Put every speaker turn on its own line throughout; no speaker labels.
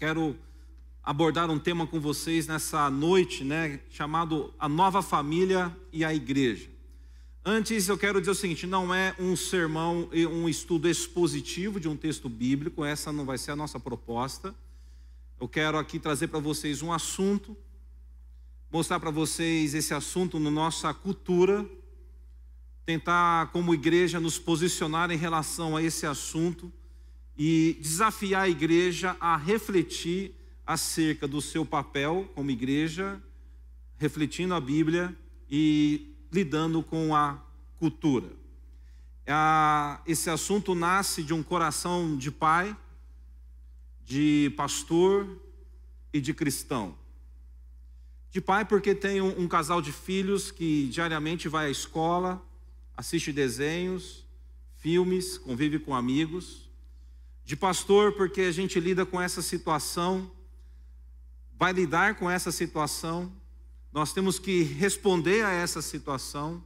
quero abordar um tema com vocês nessa noite, chamado A Nova Família e a Igreja. Antes eu quero dizer o seguinte, não é um sermão e um estudo expositivo de um texto bíblico, essa não vai ser a nossa proposta. Eu quero aqui trazer para vocês um assunto, mostrar para vocês esse assunto na nossa cultura, tentar como igreja nos posicionar em relação a esse assunto e desafiar a igreja a refletir acerca do seu papel como igreja, refletindo a Bíblia e lidando com a cultura. Esse assunto nasce de um coração de pai, de pastor e de cristão. De pai porque tem um casal de filhos que diariamente vai à escola, assiste desenhos, filmes, convive com amigos. De pastor porque a gente lida com essa situação, vai lidar com essa situação, nós temos que responder a essa situação.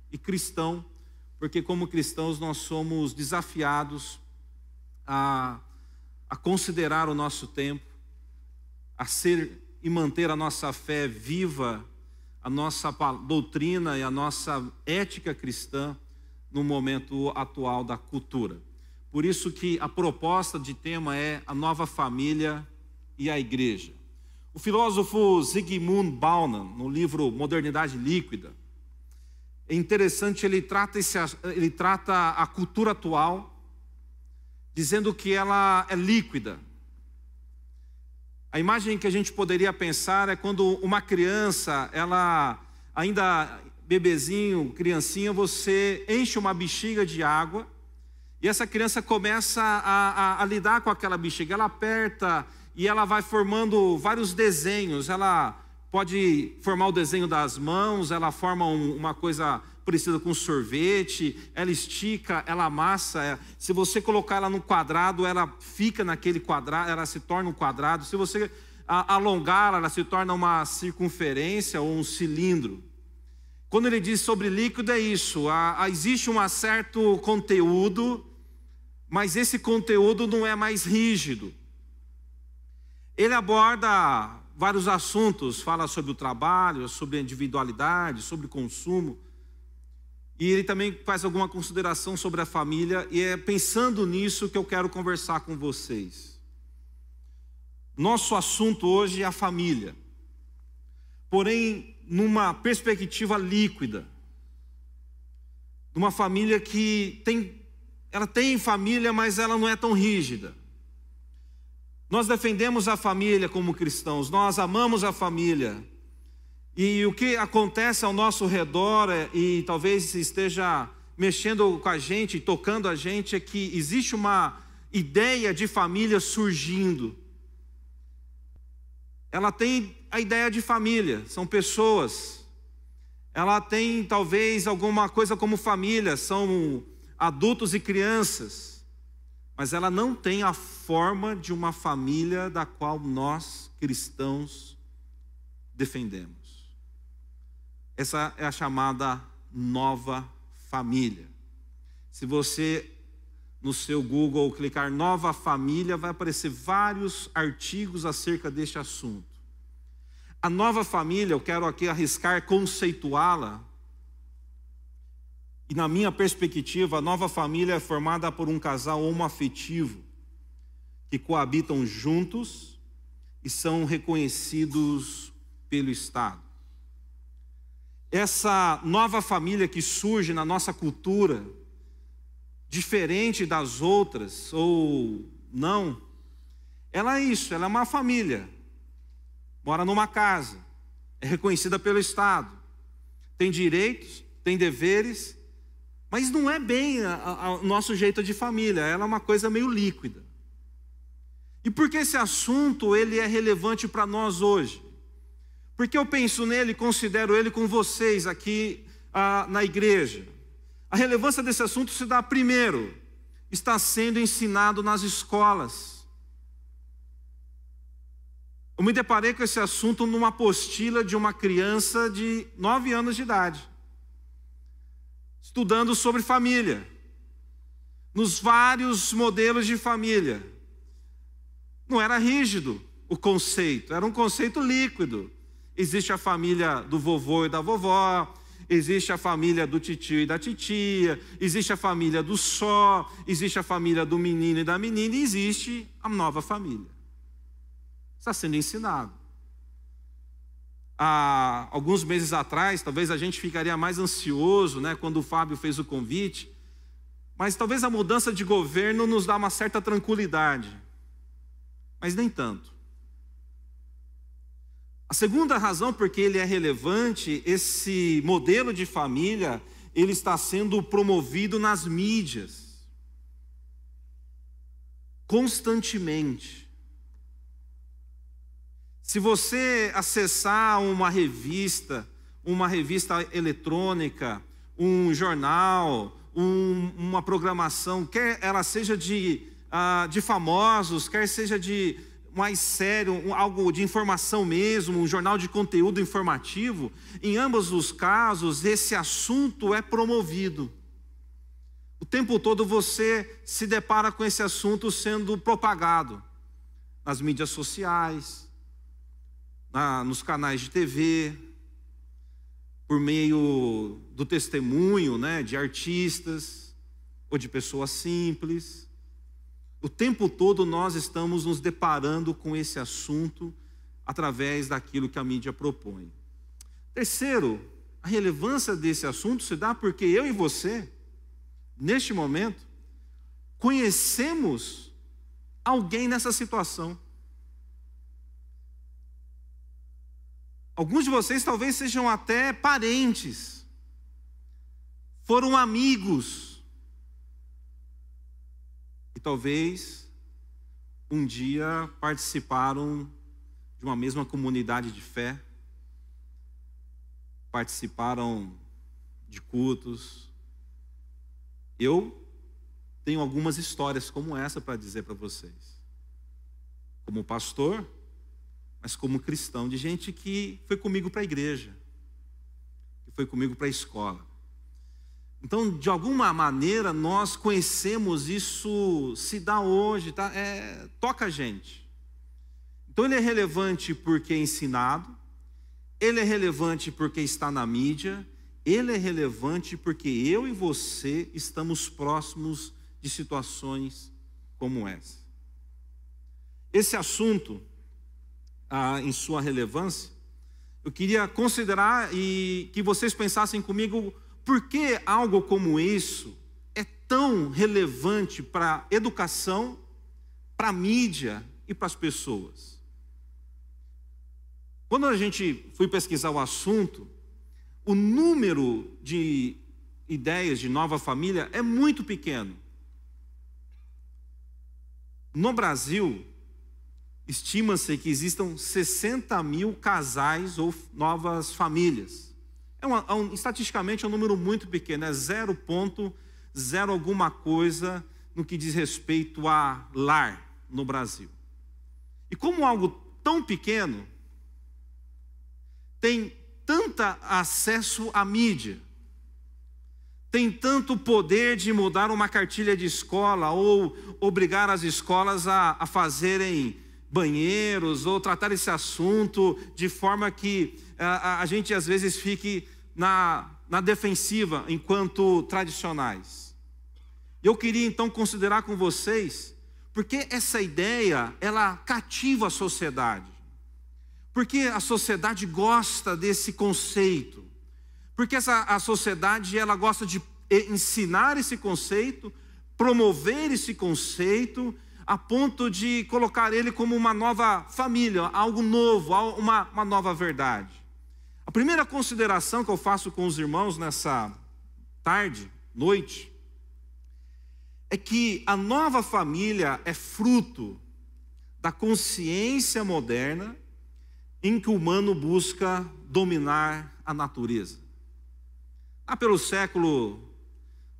E cristão, porque como cristãos nós somos desafiados a considerar o nosso tempo, a ser e manter a nossa fé viva, a nossa doutrina e a nossa ética cristã no momento atual da cultura. Por isso que a proposta de tema é a nova família e a igreja. O filósofo Zygmunt Bauman, no livro Modernidade Líquida, é interessante, ele trata a cultura atual, dizendo que ela é líquida. A imagem que a gente poderia pensar é quando uma criança, ela ainda bebezinho, criancinha, você enche uma bexiga de água e essa criança começa a lidar com aquela bexiga. Ela aperta e ela vai formando vários desenhos. Ela pode formar o desenho das mãos, ela forma uma coisa parecida com sorvete, ela estica, ela amassa. Se você colocar ela no quadrado, ela fica naquele quadrado, ela se torna um quadrado. Se você alongar, ela se torna uma circunferência ou um cilindro. Quando ele diz sobre líquido é isso, existe um certo conteúdo, mas esse conteúdo não é mais rígido. Ele aborda vários assuntos, fala sobre o trabalho, sobre a individualidade, sobre consumo. E ele também faz alguma consideração sobre a família, e é pensando nisso que eu quero conversar com vocês. Nosso assunto hoje é a família, porém numa perspectiva líquida, numa família que ela tem família, mas ela não é tão rígida. Nós defendemos a família como cristãos, nós amamos a família. E o que acontece ao nosso redor, e talvez esteja mexendo com a gente, tocando a gente, é que existe uma ideia de família surgindo. Ela tem a ideia de família, são pessoas. Ela tem talvez alguma coisa como família, são adultos e crianças. Mas ela não tem a forma de uma família da qual nós, cristãos, defendemos. Essa é a chamada nova família. Se você, no seu Google, clicar nova família, vai aparecer vários artigos acerca deste assunto. A nova família, eu quero aqui arriscar conceituá-la. E na minha perspectiva, a nova família é formada por um casal homoafetivo que coabitam juntos e são reconhecidos pelo Estado. Essa nova família que surge na nossa cultura, diferente das outras ou não, ela é isso, ela é uma família, mora numa casa, é reconhecida pelo Estado, tem direitos, tem deveres, mas não é bem o nosso jeito de família, ela é uma coisa meio líquida. E por que esse assunto ele é relevante para nós hoje? Porque eu penso nele, considero ele com vocês aqui na igreja. A relevância desse assunto se dá primeiro, está sendo ensinado nas escolas. Eu me deparei com esse assunto numa apostila de uma criança de 9 anos de idade, estudando sobre família, nos vários modelos de família. Não era rígido, o conceito? Era um conceito líquido. Existe a família do vovô e da vovó, existe a família do titio e da titia, existe a família do só, existe a família do menino e da menina, e existe a nova família. Está sendo ensinado. Há alguns meses atrás, talvez a gente ficaria mais ansioso, né, quando o Fábio fez o convite, mas talvez a mudança de governo nos dá uma certa tranquilidade, mas nem tanto. A segunda razão porque ele é relevante, esse modelo de família, ele está sendo promovido nas mídias, constantemente. Se você acessar uma revista eletrônica, um jornal, uma programação, quer ela seja de famosos, quer seja de mais sério, algo de informação mesmo, um jornal de conteúdo informativo, em ambos os casos, esse assunto é promovido. O tempo todo você se depara com esse assunto sendo propagado nas mídias sociais, nos canais de TV, por meio do testemunho, né, de artistas ou de pessoas simples. O tempo todo nós estamos nos deparando com esse assunto através daquilo que a mídia propõe. Terceiro, a relevância desse assunto se dá porque eu e você, neste momento, conhecemos alguém nessa situação. Alguns de vocês talvez sejam até parentes, foram amigos, e talvez um dia participaram de uma mesma comunidade de fé, participaram de cultos. Eu tenho algumas histórias como essa para dizer para vocês, como pastor, mas como cristão, de gente que foi comigo para a igreja, que foi comigo para a escola. Então, de alguma maneira, nós conhecemos isso, se dá hoje, tá? Toca a gente. Então, ele é relevante porque é ensinado, ele é relevante porque está na mídia, ele é relevante porque eu e você estamos próximos de situações como essa. Esse assunto, em sua relevância, eu queria considerar e que vocês pensassem comigo por que algo como isso é tão relevante para a educação, para a mídia e para as pessoas. Quando a gente foi pesquisar o assunto, o número de ideias de nova família é muito pequeno. No Brasil, estima-se que existam 60 mil casais ou novas famílias. Estatisticamente é um número muito pequeno, é 0,0 alguma coisa no que diz respeito a lar no Brasil. E como algo tão pequeno, tem tanto acesso à mídia, tem tanto poder de mudar uma cartilha de escola ou obrigar as escolas a fazerem banheiros ou tratar esse assunto de forma que a gente às vezes fique na defensiva enquanto tradicionais. Eu queria então considerar com vocês porque essa ideia ela cativa a sociedade, porque a sociedade gosta desse conceito, porque a sociedade ela gosta de ensinar esse conceito, promover esse conceito, a ponto de colocar ele como uma nova família, algo novo, uma nova verdade. A primeira consideração que eu faço com os irmãos nessa tarde, noite, é que a nova família é fruto da consciência moderna em que o humano busca dominar a natureza. Lá pelo século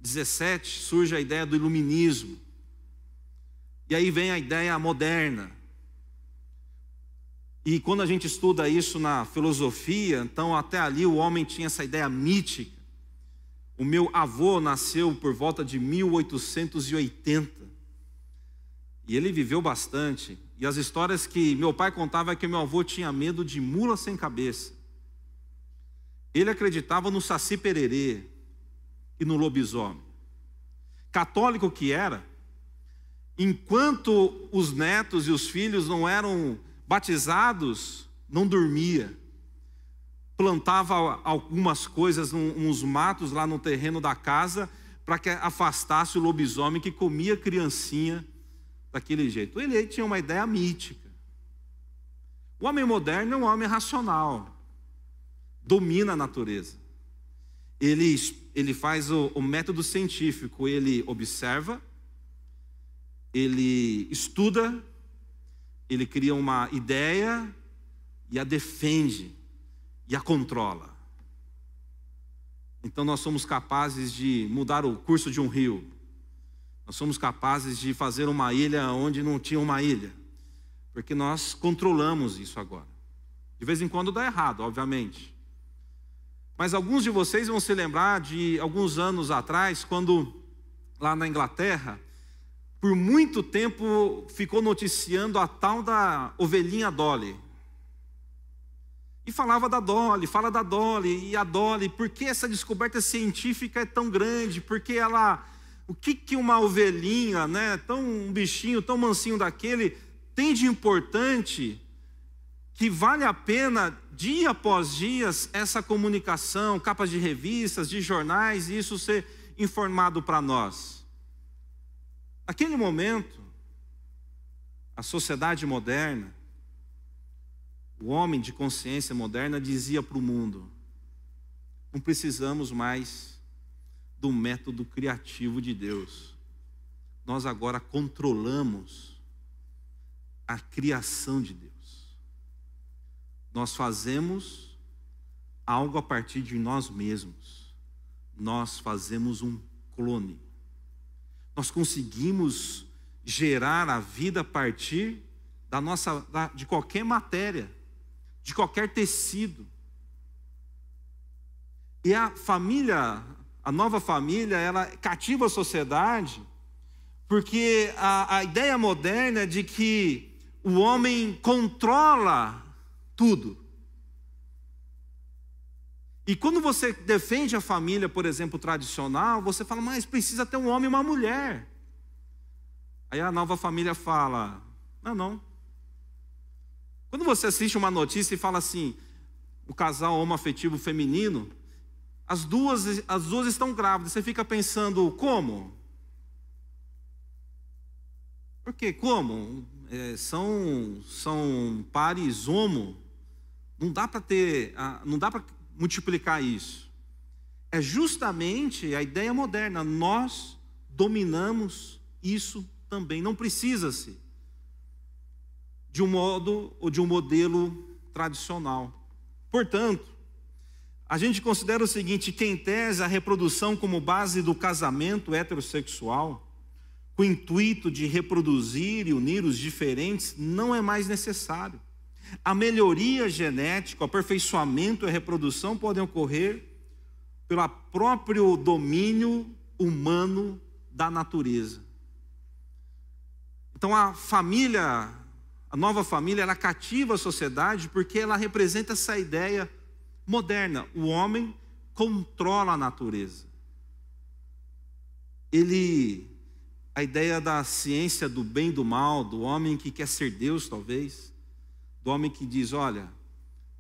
XVII surge a ideia do iluminismo. E aí vem a ideia moderna. E quando a gente estuda isso na filosofia, então até ali o homem tinha essa ideia mítica. O meu avô nasceu por volta de 1880. E ele viveu bastante. E as histórias que meu pai contava é que meu avô tinha medo de mula sem cabeça. Ele acreditava no Saci Pererê e no lobisomem. Católico que era, enquanto os netos e os filhos não eram batizados, não dormia. Plantava algumas coisas, uns matos lá no terreno da casa, para que afastasse o lobisomem que comia criancinha daquele jeito. Ele tinha uma ideia mítica. O homem moderno é um homem racional, domina a natureza. Ele faz o método científico, ele observa, ele estuda, ele cria uma ideia e a defende e a controla. Então nós somos capazes de mudar o curso de um rio. Nós somos capazes de fazer uma ilha onde não tinha uma ilha. Porque nós controlamos isso agora. De vez em quando dá errado, obviamente. Mas alguns de vocês vão se lembrar de alguns anos atrás, quando lá na Inglaterra, por muito tempo ficou noticiando a tal da ovelhinha Dolly. E falava da Dolly, fala da Dolly, e a Dolly, por que essa descoberta científica é tão grande? Porque ela, o que uma ovelhinha, né, um bichinho tão mansinho daquele, tem de importante que vale a pena, dia após dia, essa comunicação, capas de revistas, de jornais, e isso ser informado para nós. Naquele momento, a sociedade moderna, o homem de consciência moderna dizia para o mundo: não precisamos mais do método criativo de Deus. Nós agora controlamos a criação de Deus. Nós fazemos algo a partir de nós mesmos. Nós fazemos um clone. Nós conseguimos gerar a vida a partir de qualquer matéria, de qualquer tecido. E a família, a nova família, ela cativa a sociedade, porque a ideia moderna é de que o homem controla tudo. E quando você defende a família, por exemplo, tradicional, você fala, mas precisa ter um homem e uma mulher. Aí a nova família fala, não. Quando você assiste uma notícia e fala assim, o casal homoafetivo feminino, as duas estão grávidas, você fica pensando, como? Por quê? Como? São pares homo. Não dá para multiplicar isso. É justamente a ideia moderna. Nós dominamos isso também. Não precisa-se de um modo ou de um modelo tradicional. Portanto, a gente considera o seguinte, que em tese a reprodução como base do casamento heterossexual, com o intuito de reproduzir e unir os diferentes, não é mais necessário. A melhoria genética, o aperfeiçoamento e a reprodução podem ocorrer pelo próprio domínio humano da natureza. Então a nova família, ela cativa a sociedade porque ela representa essa ideia moderna. O homem controla a natureza. A ideia da ciência do bem e do mal, do homem que quer ser Deus talvez, do homem que diz, olha,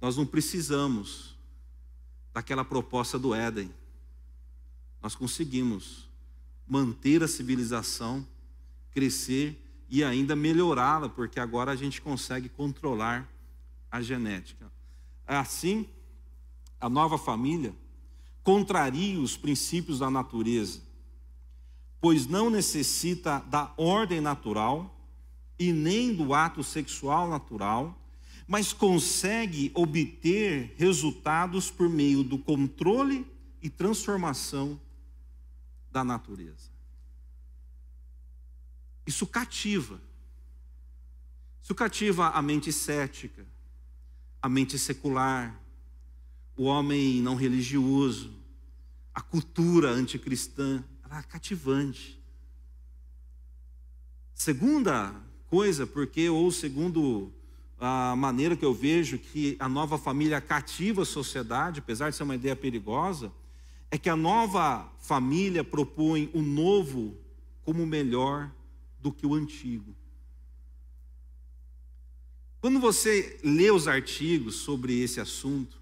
nós não precisamos daquela proposta do Éden. Nós conseguimos manter a civilização, crescer e ainda melhorá-la, porque agora a gente consegue controlar a genética. Assim, a nova família contraria os princípios da natureza, pois não necessita da ordem natural e nem do ato sexual natural, mas consegue obter resultados por meio do controle e transformação da natureza. Isso cativa. Isso cativa a mente cética, a mente secular, o homem não religioso, a cultura anticristã. Ela é cativante. Segunda coisa, porque, ou segundo a maneira que eu vejo que a nova família cativa a sociedade, apesar de ser uma ideia perigosa, é que a nova família propõe o novo como melhor do que o antigo. Quando você lê os artigos sobre esse assunto,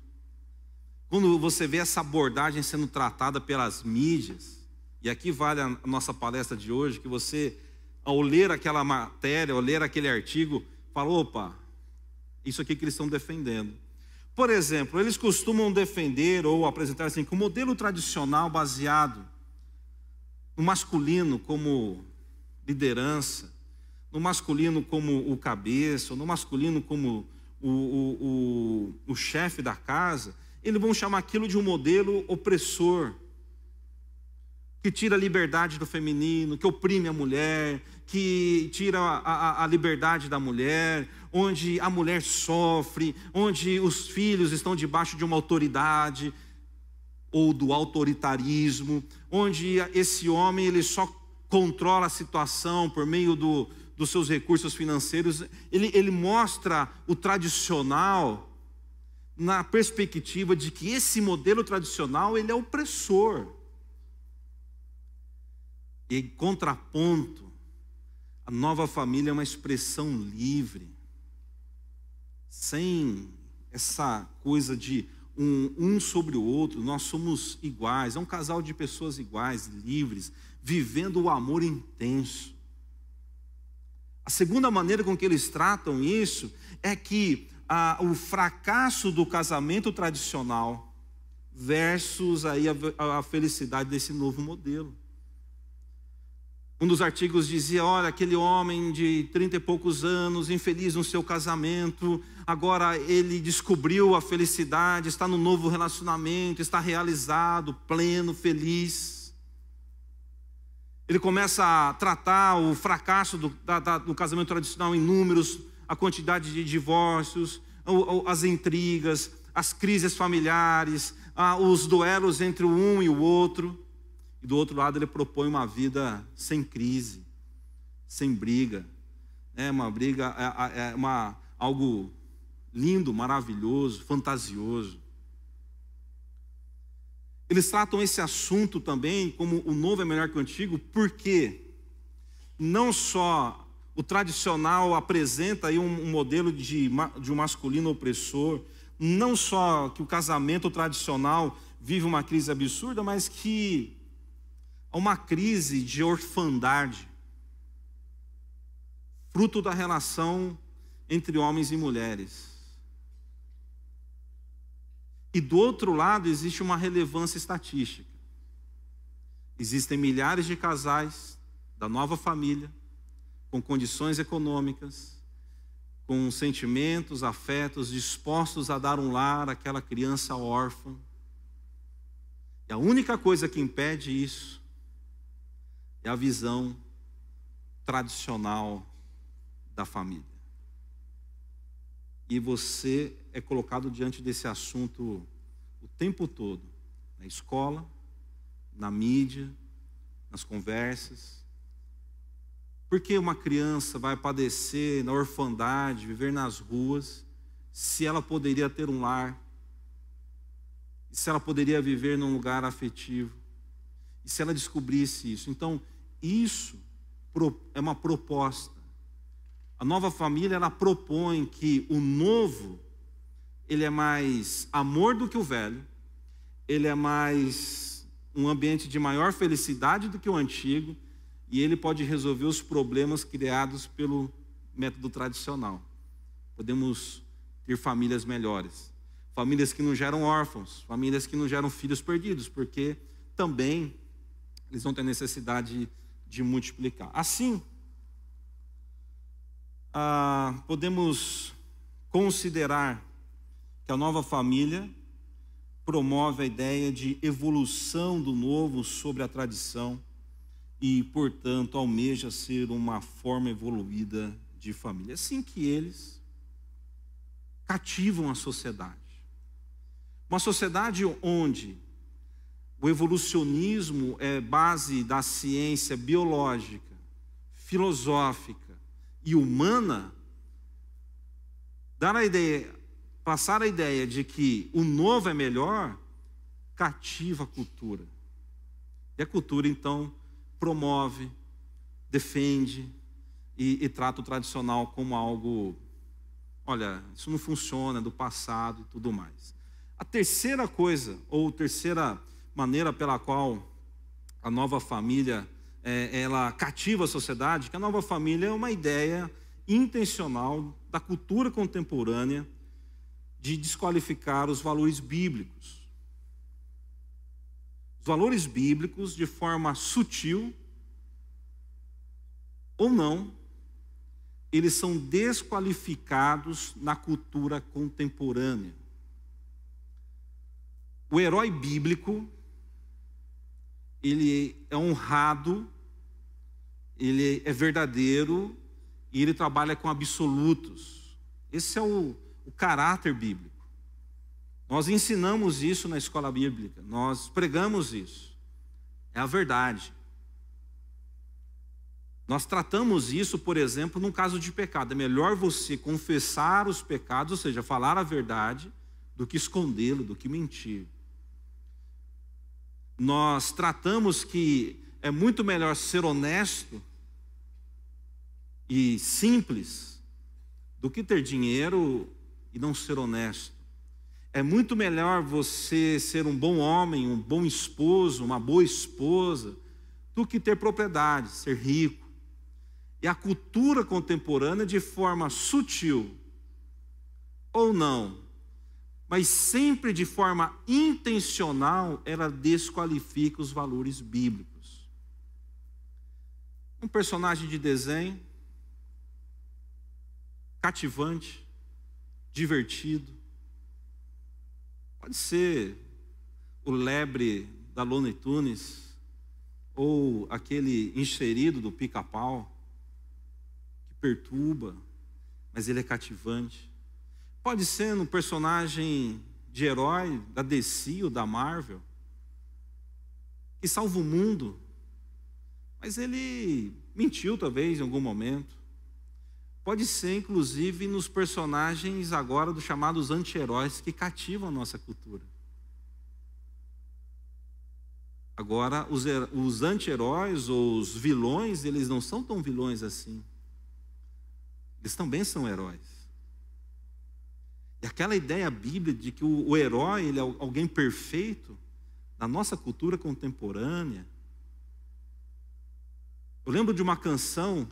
quando você vê essa abordagem sendo tratada pelas mídias, e aqui vale a nossa palestra de hoje, que você, ao ler aquela matéria, ao ler aquele artigo, fala, opa, isso aqui que eles estão defendendo. Por exemplo, eles costumam defender ou apresentar assim, que o modelo tradicional baseado no masculino como liderança, no masculino como o cabeça, no masculino como o chefe da casa, eles vão chamar aquilo de um modelo opressor, que tira a liberdade do feminino, que oprime a mulher, que tira a liberdade da mulher, onde a mulher sofre, onde os filhos estão debaixo de uma autoridade ou do autoritarismo, onde esse homem ele só controla a situação por meio dos seus recursos financeiros. Ele mostra o tradicional na perspectiva de que esse modelo tradicional ele é opressor. E em contraponto, a nova família é uma expressão livre, sem essa coisa de um sobre o outro. Nós somos iguais, é um casal de pessoas iguais, livres, vivendo o amor intenso. A segunda maneira com que eles tratam isso é que o fracasso do casamento tradicional versus aí a felicidade desse novo modelo. Um dos artigos dizia, olha, aquele homem de 30 e poucos anos, infeliz no seu casamento, agora ele descobriu a felicidade, está no novo relacionamento, está realizado, pleno, feliz. Ele começa a tratar o fracasso do casamento tradicional em números, a quantidade de divórcios, as intrigas, as crises familiares, os duelos entre um e o outro. E do outro lado ele propõe uma vida sem crise, sem briga. Uma briga, algo lindo, maravilhoso, fantasioso. Eles tratam esse assunto também como o novo é melhor que o antigo, porque não só o tradicional apresenta aí um modelo de um masculino opressor, não só que o casamento tradicional vive uma crise absurda, mas que há uma crise de orfandade, fruto da relação entre homens e mulheres. E do outro lado existe uma relevância estatística. Existem milhares de casais da nova família, com condições econômicas, com sentimentos, afetos, dispostos a dar um lar àquela criança órfã. E a única coisa que impede isso é a visão tradicional da família. E você é colocado diante desse assunto o tempo todo, na escola, na mídia, nas conversas. Por que uma criança vai padecer na orfandade, viver nas ruas, se ela poderia ter um lar? E se ela poderia viver num lugar afetivo? E se ela descobrisse isso? Então, isso é uma proposta. A nova família, ela propõe que o novo, ele é mais amor do que o velho, ele é mais um ambiente de maior felicidade do que o antigo, e ele pode resolver os problemas criados pelo método tradicional. Podemos ter famílias melhores, famílias que não geram órfãos, famílias que não geram filhos perdidos, porque também eles vão ter necessidade de multiplicar. Assim, podemos considerar que a nova família promove a ideia de evolução do novo sobre a tradição e, portanto, almeja ser uma forma evoluída de família. Assim que eles cativam a sociedade. Uma sociedade onde o evolucionismo é base da ciência biológica, filosófica e humana, passar a ideia de que o novo é melhor, cativa a cultura. E a cultura, então, promove, defende e trata o tradicional como algo, olha, isso não funciona, é do passado e tudo mais. A terceira coisa, ou terceira maneira pela qual a nova família, ela cativa a sociedade, que a nova família é uma ideia intencional da cultura contemporânea de desqualificar os valores bíblicos. Os valores bíblicos, de forma sutil ou não, eles são desqualificados na cultura contemporânea. O herói bíblico, ele é honrado, ele é verdadeiro e ele trabalha com absolutos. Esse é o caráter bíblico. Nós ensinamos isso na escola bíblica, nós pregamos isso. É a verdade. Nós tratamos isso, por exemplo, num caso de pecado. É melhor você confessar os pecados, ou seja, falar a verdade, do que escondê-lo, do que mentir. Nós tratamos que é muito melhor ser honesto e simples do que ter dinheiro e não ser honesto. É muito melhor você ser um bom homem, um bom esposo, uma boa esposa, do que ter propriedade, ser rico. E a cultura contemporânea, de forma sutil ou não, mas sempre de forma intencional, ela desqualifica os valores bíblicos. Um personagem de desenho, cativante, divertido, pode ser o lebre da Looney Tunes, ou aquele enxerido do Pica-Pau, que perturba, mas ele é cativante. Pode ser um personagem de herói da DC ou da Marvel, que salva o mundo, mas ele mentiu talvez em algum momento. Pode ser inclusive nos personagens agora dos chamados anti-heróis, que cativam a nossa cultura. Agora, os anti-heróis ou os vilões, eles não são tão vilões assim. Eles também são heróis. E aquela ideia bíblica de que o herói, ele é alguém perfeito, na nossa cultura contemporânea. Eu lembro de uma canção,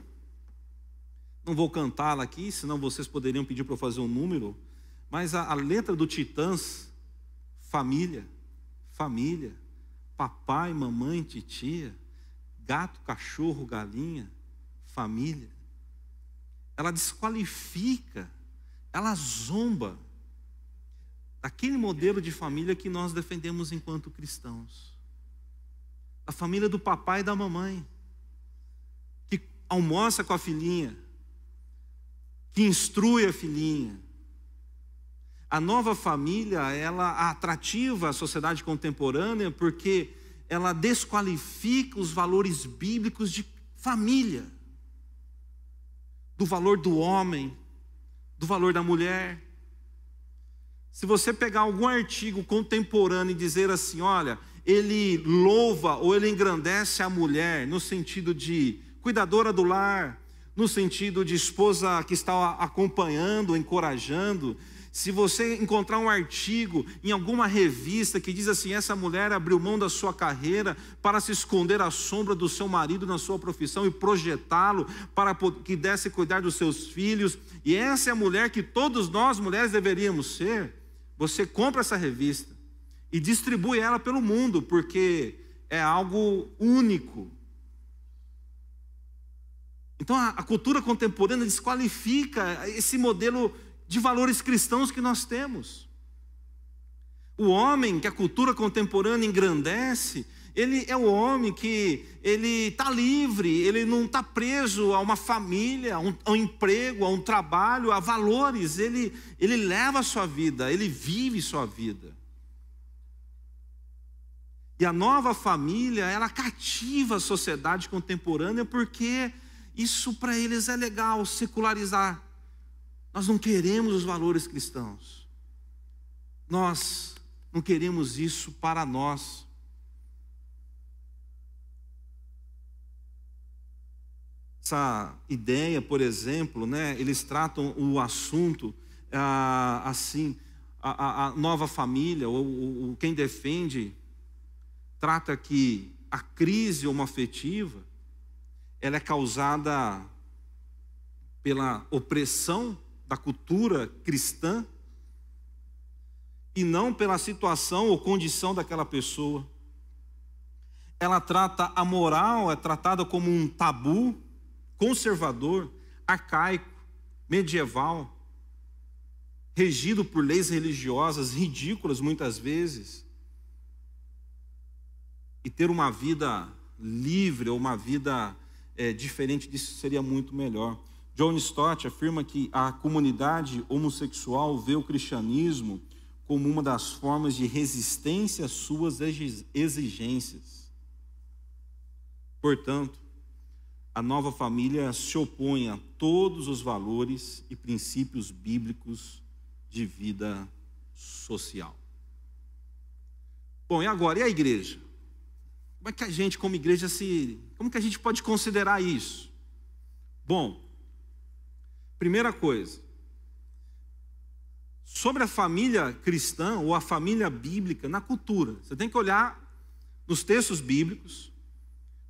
não vou cantá-la aqui, senão vocês poderiam pedir para eu fazer um número, mas a letra do Titãs, família, família, papai, mamãe, titia, gato, cachorro, galinha, família. Ela desqualifica, ela zomba daquele modelo de família que nós defendemos enquanto cristãos. A família do papai e da mamãe, que almoça com a filhinha, que instrui a filhinha. A nova família, ela atrativa a sociedade contemporânea porque ela desqualifica os valores bíblicos de família, do valor do homem, do valor da mulher. Se você pegar algum artigo contemporâneo e dizer assim, olha, ele louva ou ele engrandece a mulher no sentido de cuidadora do lar, no sentido de esposa que está acompanhando, encorajando. Se você encontrar um artigo em alguma revista que diz assim, essa mulher abriu mão da sua carreira para se esconder à sombra do seu marido na sua profissão e projetá-lo para que pudesse cuidar dos seus filhos, e essa é a mulher que todos nós mulheres deveríamos ser, você compra essa revista e distribui ela pelo mundo, porque é algo único. Então a cultura contemporânea desqualifica esse modelo de valores cristãos que nós temos. O homem que a cultura contemporânea engrandece, ele é o homem que ele está livre, ele não está preso a uma família, a um emprego, a um trabalho, a valores. Ele leva a sua vida, ele vive sua vida. E a nova família, ela cativa a sociedade contemporânea porque Isso para eles é legal, secularizar. Nós não queremos os valores cristãos. Nós não queremos isso para nós. Essa ideia, por exemplo, né, eles tratam o assunto assim, a nova família, ou quem defende, trata que a crise homoafetiva, ela é causada pela opressão da cultura cristã e não pela situação ou condição daquela pessoa. Ela trata a moral, é tratada como um tabu conservador, arcaico, medieval, regido por leis religiosas ridículas muitas vezes. E ter uma vida livre ou uma vida diferente disso seria muito melhor. John Stott afirma que a comunidade homossexual vê o cristianismo como uma das formas de resistência às suas exigências. Portanto, a nova família se opõe a todos os valores e princípios bíblicos de vida social. Bom, e agora? E a igreja? Como é que a gente, como igreja, como que a gente pode considerar isso? Bom, primeira coisa, sobre a família cristã ou a família bíblica na cultura, você tem que olhar nos textos bíblicos,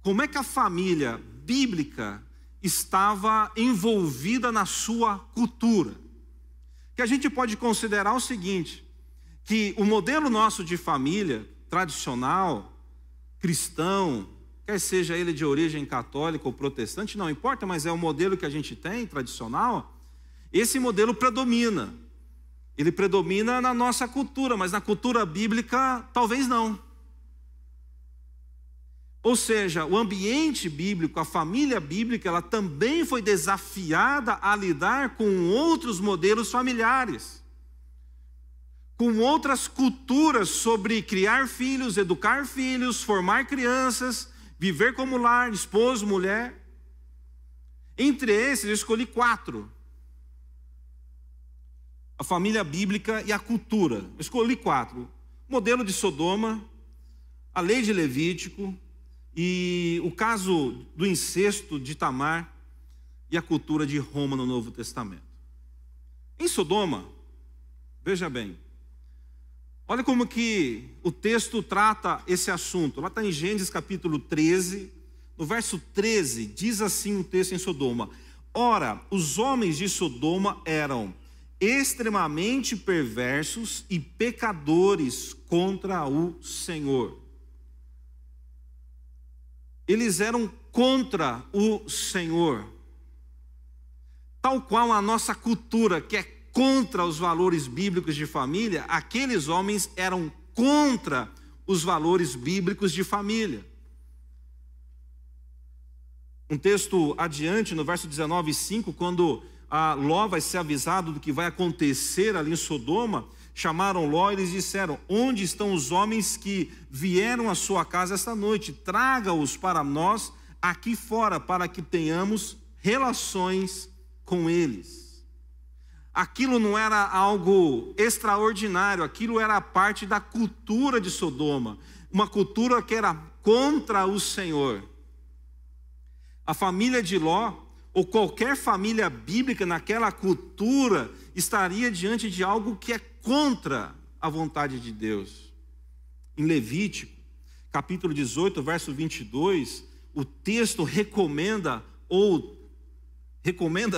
como é que a família bíblica estava envolvida na sua cultura. Que a gente pode considerar o seguinte, que o modelo nosso de família tradicional, cristão, quer seja ele de origem católica ou protestante, não importa, mas é o modelo que a gente tem, tradicional, esse modelo predomina. Ele predomina na nossa cultura, mas na cultura bíblica, talvez não. Ou seja, o ambiente bíblico, a família bíblica, ela também foi desafiada a lidar com outros modelos familiares, com outras culturas sobre criar filhos, educar filhos, formar crianças, viver como lar, esposo, mulher. Entre esses, eu escolhi 4. A família bíblica e a cultura. Eu escolhi 4. O modelo de Sodoma, a lei de Levítico, e o caso do incesto de Tamar e a cultura de Roma no Novo Testamento. Em Sodoma, veja bem, olha como que o texto trata esse assunto. Lá está em Gênesis capítulo 13, no verso 13, diz assim o texto em Sodoma: ora, os homens de Sodoma eram extremamente perversos e pecadores contra o Senhor. Eles eram contra o Senhor. Tal qual a nossa cultura, que é contra os valores bíblicos de família, aqueles homens eram contra os valores bíblicos de família. Um texto adiante, no verso 19:5, quando Ló vai ser avisado do que vai acontecer ali em Sodoma, chamaram Ló e eles disseram: onde estão os homens que vieram à sua casa esta noite? Traga-os para nós aqui fora, para que tenhamos relações com eles. Aquilo não era algo extraordinário, aquilo era parte da cultura de Sodoma, uma cultura que era contra o Senhor. A família de Ló, ou qualquer família bíblica naquela cultura, estaria diante de algo que é contra a vontade de Deus. Em Levítico, capítulo 18, verso 22, o texto recomenda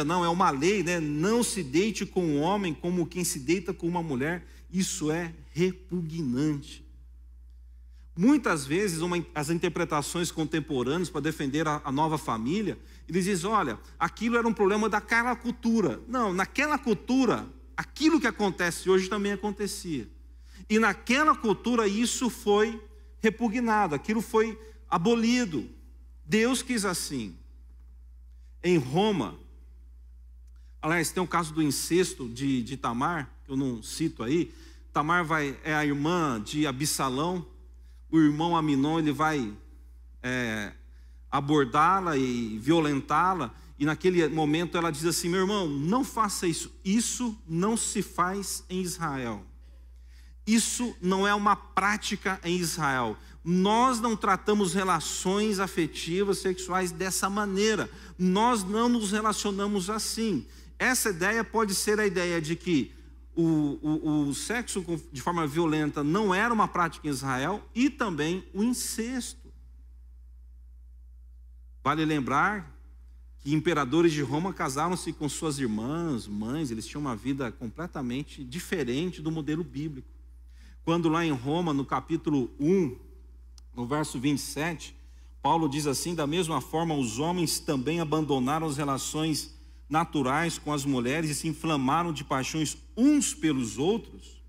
não, é uma lei, né? Não se deite com um homem como quem se deita com uma mulher. Isso é repugnante. Muitas vezes, as interpretações contemporâneas para defender a nova família, eles dizem: olha, aquilo era um problema daquela cultura. Não, naquela cultura, aquilo que acontece hoje também acontecia. E naquela cultura isso foi repugnado, aquilo foi abolido. Deus quis assim. Em Roma, aliás, tem o caso do incesto de Tamar, que eu não cito aí. Tamar é a irmã de Absalão. O irmão Aminon, ele vai abordá-la e violentá-la, e naquele momento ela diz assim: meu irmão, não faça isso, isso não se faz em Israel, isso não é uma prática em Israel, nós não tratamos relações afetivas, sexuais dessa maneira, nós não nos relacionamos assim. Essa ideia pode ser a ideia de que o sexo de forma violenta não era uma prática em Israel, e também o incesto. Vale lembrar que imperadores de Roma casaram-se com suas irmãs, mães, eles tinham uma vida completamente diferente do modelo bíblico. Quando lá em Roma, no capítulo 1, no verso 27, Paulo diz assim: da mesma forma os homens também abandonaram as relações naturais com as mulheres e se inflamaram de paixões uns pelos outros,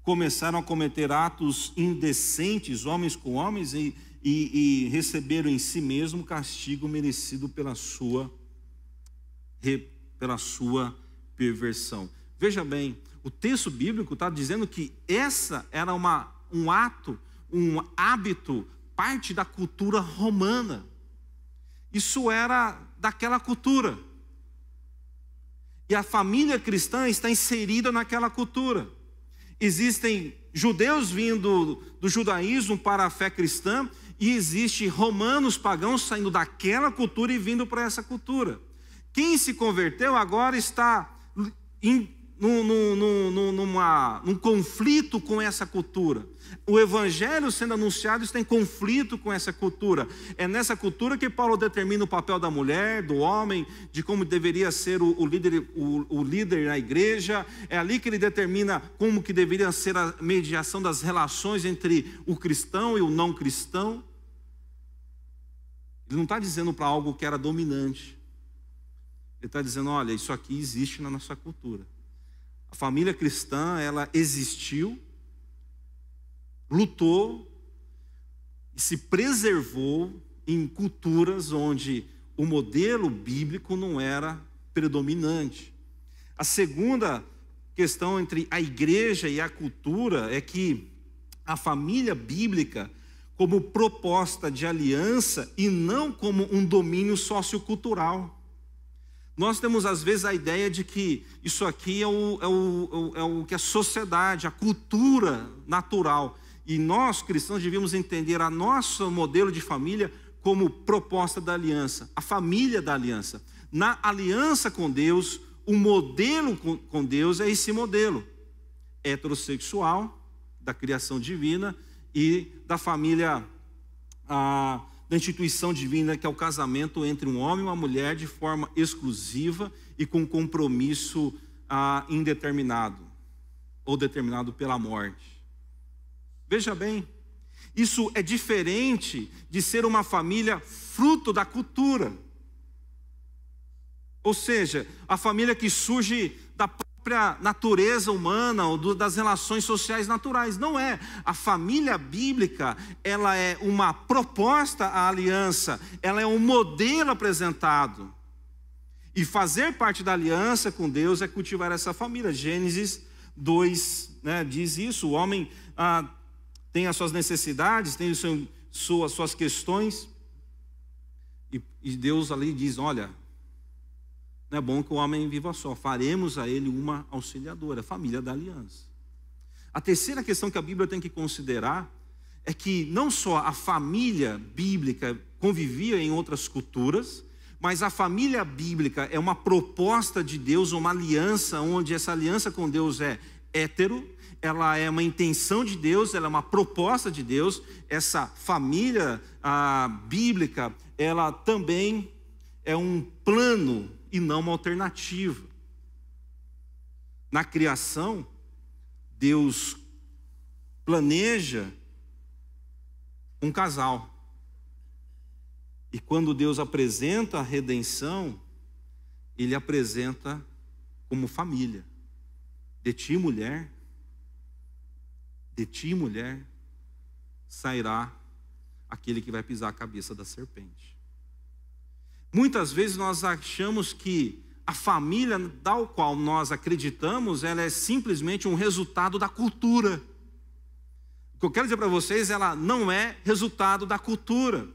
começaram a cometer atos indecentes, homens com homens, e receberam em si mesmo o castigo merecido pela sua perversão. Veja bem, o texto bíblico está dizendo que essa era um ato, um hábito, parte da cultura romana. Isso era daquela cultura. E a família cristã está inserida naquela cultura. Existem judeus vindo do judaísmo para a fé cristã, e existem romanos pagãos saindo daquela cultura e vindo para essa cultura. Quem se converteu agora está num conflito com essa cultura. O evangelho sendo anunciado está em conflito com essa cultura. É nessa cultura que Paulo determina o papel da mulher, do homem, de como deveria ser o líder na igreja. É ali que ele determina como que deveria ser a mediação das relações entre o cristão e o não cristão. Ele não está dizendo para algo que era dominante. Ele está dizendo: olha, isso aqui existe na nossa cultura. A família cristã, ela existiu, lutou e se preservou em culturas onde o modelo bíblico não era predominante. A segunda questão entre a igreja e a cultura é que a família bíblica, como proposta de aliança e não como um domínio sociocultural. Nós temos às vezes a ideia de que isso aqui é o que a sociedade, a cultura natural. E nós cristãos devíamos entender a nosso modelo de família como proposta da aliança, a família da aliança. Na aliança com Deus, o modelo com Deus é esse modelo heterossexual, da criação divina, e da família, da instituição divina, que é o casamento entre um homem e uma mulher de forma exclusiva e com compromisso indeterminado, ou determinado pela morte. Veja bem, isso é diferente de ser uma família fruto da cultura. Ou seja, a família que surge da própria natureza humana ou das relações sociais naturais. Não é. A família bíblica, ela é uma proposta à aliança, ela é um modelo apresentado. E fazer parte da aliança com Deus é cultivar essa família. Gênesis 2, diz isso. O homem tem as suas necessidades, tem as suas questões, e Deus ali diz: olha, não é bom que o homem viva só, faremos a ele uma auxiliadora, a família da aliança. A terceira questão que a Bíblia tem que considerar é que não só a família bíblica convivia em outras culturas, mas a família bíblica é uma proposta de Deus, uma aliança, onde essa aliança com Deus é hétero, ela é uma intenção de Deus, ela é uma proposta de Deus. Essa família bíblica, ela também é um plano e não uma alternativa. Na criação, Deus planeja um casal. E quando Deus apresenta a redenção, Ele apresenta como família. De ti, mulher, sairá aquele que vai pisar a cabeça da serpente. Muitas vezes nós achamos que a família da qual nós acreditamos, ela é simplesmente um resultado da cultura. O que eu quero dizer para vocês, ela não é resultado da cultura.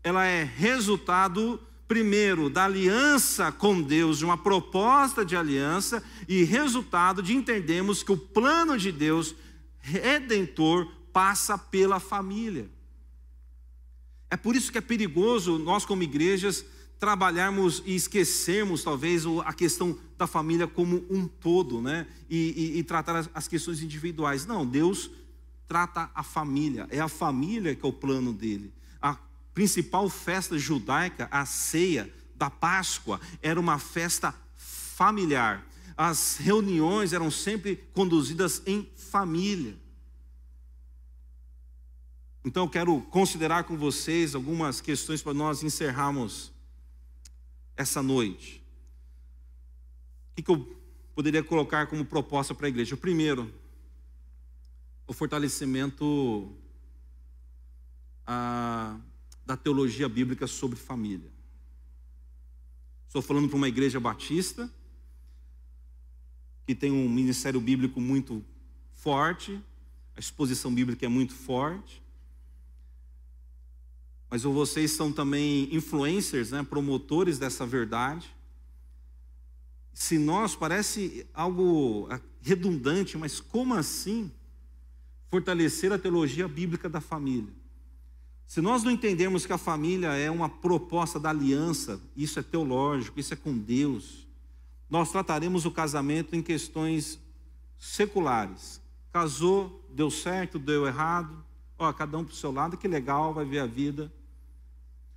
ela é resultado, primeiro, da aliança com Deus, de uma proposta de aliança, e resultado de entendermos que o plano de Deus redentor passa pela família. É por isso que é perigoso nós, como igrejas, trabalharmos e esquecermos, talvez, a questão da família como um todo, né? E tratar as questões individuais. Não, Deus trata a família. É a família que é o plano dele. A principal festa judaica, a ceia da Páscoa, era uma festa familiar. As reuniões eram sempre conduzidas em família. Então eu quero considerar com vocês algumas questões para nós encerrarmos essa noite. O que eu poderia colocar como proposta para a igreja? O primeiro, o fortalecimento da teologia bíblica sobre família. Estou falando para uma igreja batista, que tem um ministério bíblico muito forte, a exposição bíblica é muito forte, mas vocês são também influencers, né, promotores dessa verdade. Se nós, parece algo redundante, mas como assim fortalecer a teologia bíblica da família? Se nós não entendermos que a família é uma proposta da aliança, isso é teológico, isso é com Deus, nós trataremos o casamento em questões seculares. Casou, deu certo, deu errado, cada um para o seu lado, que legal, vai ver a vida.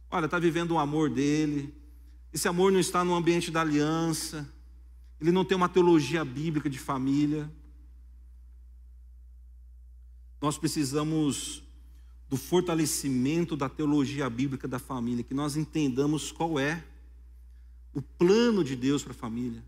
Olha, está vivendo o amor dele, esse amor não está no ambiente da aliança, ele não tem uma teologia bíblica de família. Nós precisamos do fortalecimento da teologia bíblica da família, que nós entendamos qual é o plano de Deus para a família,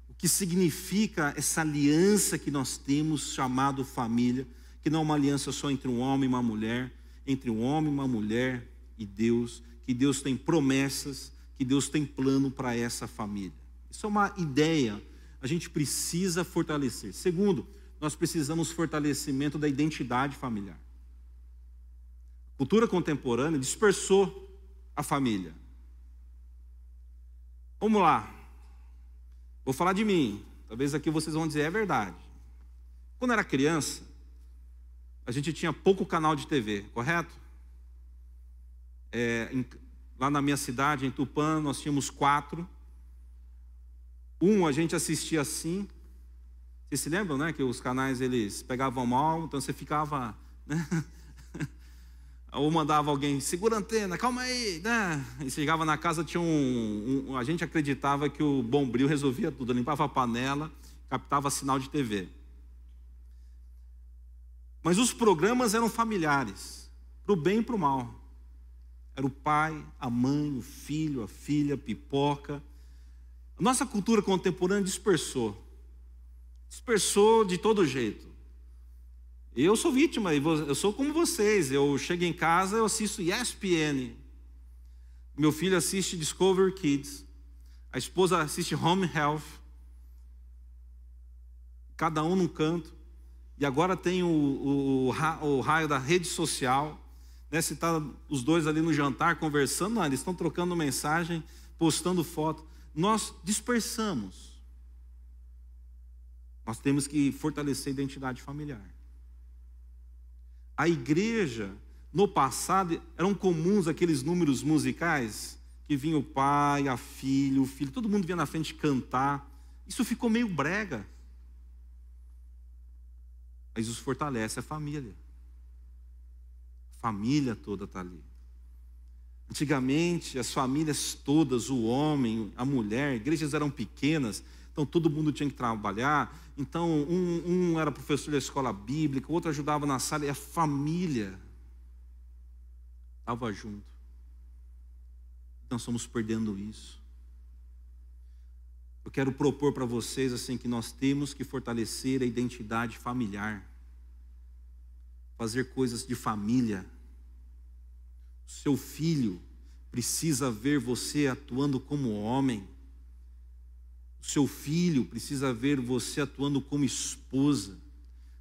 o que significa essa aliança que nós temos chamado família, que não é uma aliança só entre um homem e uma mulher, entre um homem, uma mulher e Deus, que Deus tem promessas, que Deus tem plano para essa família. Isso é uma ideia, a gente precisa fortalecer. Segundo, nós precisamos fortalecimento da identidade familiar. A cultura contemporânea dispersou a família. Vamos lá, vou falar de mim, talvez aqui vocês vão dizer, é verdade. Quando era criança, a gente tinha pouco canal de TV, correto? Lá na minha cidade, em Tupã, nós tínhamos 4. A gente assistia assim. Vocês se lembram, né? Que os canais, eles pegavam mal, então você ficava, né? Ou mandava alguém, segura a antena, calma aí, né? E chegava na casa, tinha a gente acreditava que o Bombril resolvia tudo, limpava a panela, captava sinal de TV. Mas os programas eram familiares, para o bem e para o mal. Era o pai, a mãe, o filho, a filha, a pipoca. A nossa cultura contemporânea dispersou de todo jeito. Eu sou vítima, eu sou como vocês. Eu chego em casa, eu assisto ESPN. Meu filho assiste Discovery Kids. A esposa assiste Home Health. Cada um num canto. E agora tem o raio da rede social. Né, se está os dois ali no jantar conversando, não, eles estão trocando mensagem, postando foto. Nós dispersamos. Nós temos que fortalecer a identidade familiar. A igreja, no passado, eram comuns aqueles números musicais, que vinha o pai, a filha, o filho, todo mundo vinha na frente cantar. Isso ficou meio brega. Mas isso fortalece a família. Família toda está ali. Antigamente, as famílias todas, o homem, a mulher, igrejas eram pequenas, então todo mundo tinha que trabalhar. Então, um era professor da escola bíblica, o outro ajudava na sala, e a família estava junto. Nós estamos perdendo isso. Eu quero propor para vocês assim que nós temos que fortalecer a identidade familiar. Fazer coisas de família. O seu filho precisa ver você atuando como homem. O seu filho precisa ver você atuando como esposa.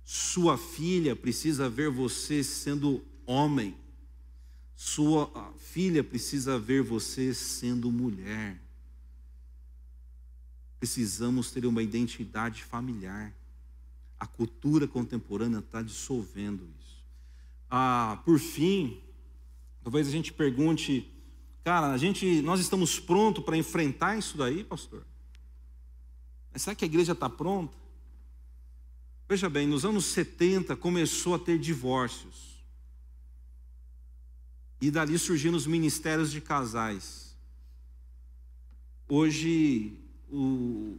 Sua filha precisa ver você sendo homem. Sua filha precisa ver você sendo mulher. Precisamos ter uma identidade familiar. A cultura contemporânea está dissolvendo isso. Por fim, talvez a gente pergunte, cara, nós estamos prontos para enfrentar isso daí, pastor? Mas será que a igreja está pronta? Veja bem, nos anos 70 começou a ter divórcios. E dali surgiram os ministérios de casais. Hoje,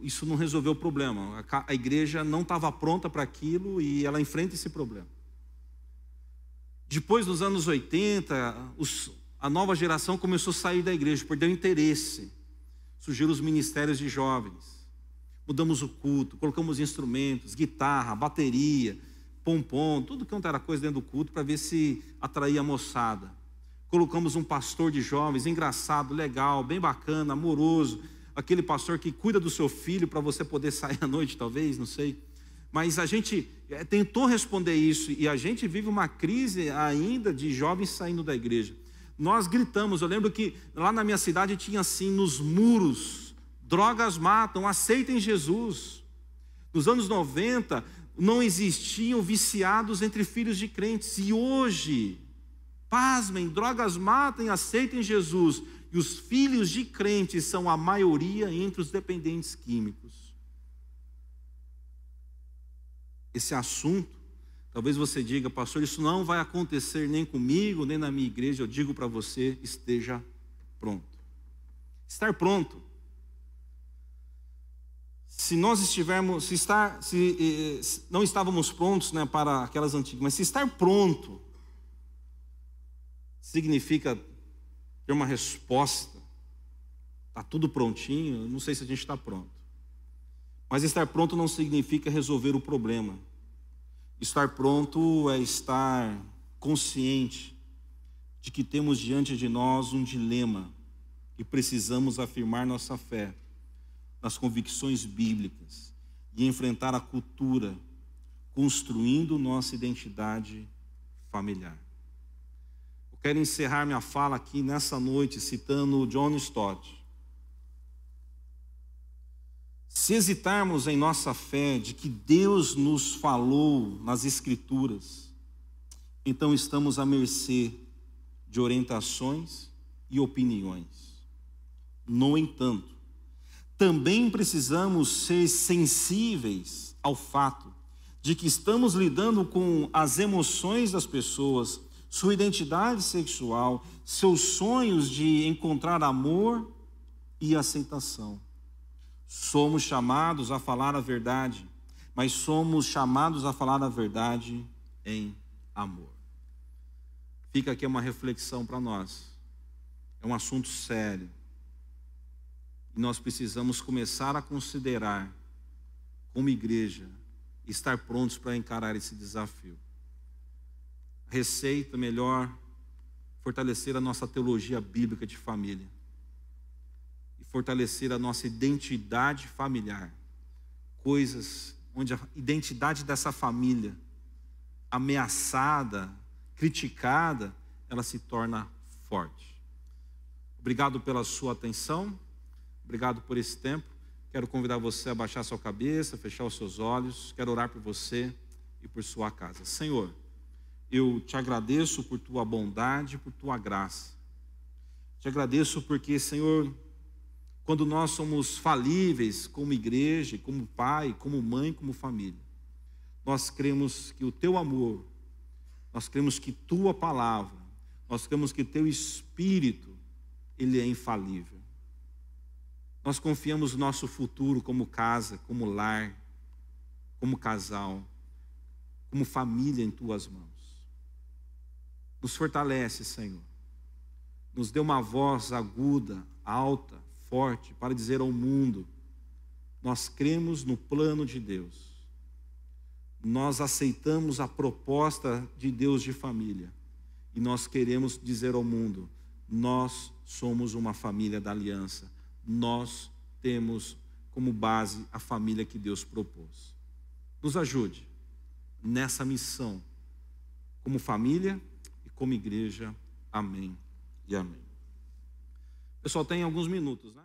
isso não resolveu o problema. A igreja não estava pronta para aquilo e ela enfrenta esse problema. Depois dos anos 80, a nova geração começou a sair da igreja, perdeu interesse. Surgiram os ministérios de jovens. Mudamos o culto, colocamos instrumentos, guitarra, bateria, pompom, tudo quanto era coisa dentro do culto para ver se atraía a moçada. Colocamos um pastor de jovens, engraçado, legal, bem bacana, amoroso, aquele pastor que cuida do seu filho para você poder sair à noite, talvez, não sei. Mas a gente tentou responder isso e a gente vive uma crise ainda de jovens saindo da igreja. Nós gritamos, eu lembro que lá na minha cidade tinha assim, nos muros, drogas matam, aceitem Jesus. Nos anos 90, não existiam viciados entre filhos de crentes e hoje... Pasmem, drogas matem, aceitem Jesus. E os filhos de crentes são a maioria entre os dependentes químicos. Esse assunto, talvez você diga, pastor, isso não vai acontecer nem comigo, nem na minha igreja. Eu digo para você, esteja pronto. Estar pronto. Se nós estivermos, se não estávamos prontos, né, para aquelas antigas, mas se estar pronto, significa ter uma resposta, está tudo prontinho, não sei se a gente está pronto. Mas estar pronto não significa resolver o problema. Estar pronto é estar consciente de que temos diante de nós um dilema e precisamos afirmar nossa fé nas convicções bíblicas e enfrentar a cultura, construindo nossa identidade familiar. Quero encerrar minha fala aqui nessa noite citando John Stott. Se hesitarmos em nossa fé de que Deus nos falou nas Escrituras, então estamos à mercê de orientações e opiniões. No entanto, também precisamos ser sensíveis ao fato de que estamos lidando com as emoções das pessoas, sua identidade sexual, seus sonhos de encontrar amor e aceitação. Somos chamados a falar a verdade, mas somos chamados a falar a verdade em amor. Fica aqui uma reflexão para nós. É um assunto sério. E nós precisamos começar a considerar, como igreja, estar prontos para encarar esse desafio. Receita melhor, fortalecer a nossa teologia bíblica de família. E fortalecer a nossa identidade familiar. Coisas onde a identidade dessa família, ameaçada, criticada, ela se torna forte. Obrigado pela sua atenção. Obrigado por esse tempo. Quero convidar você a baixar sua cabeça, fechar os seus olhos. Quero orar por você e por sua casa. Senhor, eu te agradeço por tua bondade, por tua graça. Te agradeço porque, Senhor, quando nós somos falíveis como igreja, como pai, como mãe, como família, nós cremos que o teu amor, nós cremos que tua palavra, nós cremos que teu Espírito, ele é infalível. Nós confiamos no nosso futuro como casa, como lar, como casal, como família em tuas mãos. Nos fortalece, Senhor. Nos dê uma voz aguda, alta, forte, para dizer ao mundo: nós cremos no plano de Deus. Nós aceitamos a proposta de Deus de família. E nós queremos dizer ao mundo: nós somos uma família da aliança. Nós temos como base a família que Deus propôs. Nos ajude nessa missão, como família e como igreja, Amém e amém. Pessoal, tem alguns minutos, né?